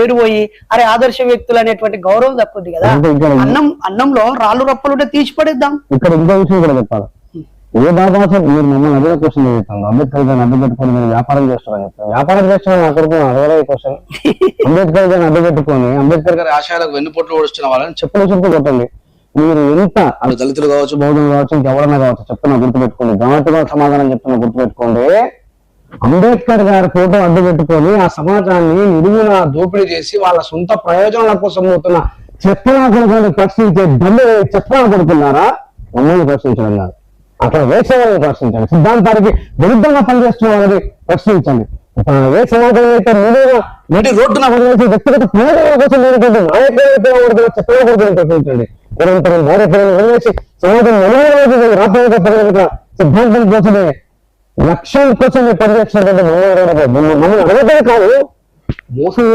Side పోయి అరే ఆదర్శ వ్యక్తులు అనేటువంటి గౌరవం తప్పుద్ది కదా. అన్నంలో రాళ్ళు రప్పలు ఉంటే తీసి పడేద్దాం. ఇక్కడ ఇంకో విషయం కూడా చెప్పాలి. ఏ బాబా మీరు మమ్మల్ని అదే క్వశ్చన్ చెప్తాను, అంబేద్కర్ గారిని అడ్డు పెట్టుకొని మీరు వ్యాపారం చేస్తున్నారని చెప్తాను. వ్యాపారం చేస్తున్నాను అక్కడికి అదే క్వశ్చన్. అంబేద్కర్ గారిని అడ్డు పెట్టుకొని అంబేద్కర్ గారి ఆశయాలకు వెన్నుపోట్లు ఓడిస్తున్న వాళ్ళని చెప్పులు కొట్టండి. మీరు ఎంత దళితులు కావచ్చు, బౌద్ధులు కావచ్చు, ఇంకెవరన్నా కావచ్చు చెప్తున్నా గుర్తుపెట్టుకోండి, ఘాటుగా సమాధానం చెప్తున్నా గుర్తుపెట్టుకోండి. అంబేద్కర్ గారి ఫోటో అడ్డు పెట్టుకొని ఆ సమాజాన్ని నిలువున దోపిడీ చేసి వాళ్ళ సొంత ప్రయోజనాల కోసం పోతున్న చెప్పనా కొడుకుని ప్రశ్నించే దమ్ము చెప్పనా కొడుకున్నారా? మమ్మల్ని ప్రశ్నించడం కాదు, అట్లా వేసే వాళ్ళని ప్రశ్నించండి. సిద్ధాంతానికి విరుద్ధంగా పనిచేస్తున్న వాళ్ళని ప్రశ్నించండి. ఏ సమాజంలో అయితే నీటి రోడ్డున వ్యక్తిగత ప్రయోజనాల కోసం నేర్చుకుంటే నాయకులు చెప్పనా కొడుకుని ప్రశ్నించండి. నిరంతరం నాయకులను వదిలేసి సమాజం నలుగురు రాష్ట్రానికి పరిగణిక సిద్ధాంతం కోసమే లక్ష్యం కోసం పనిచేస్తున్నటువంటి మమ్మల్ని అడగదే కాదు మోసం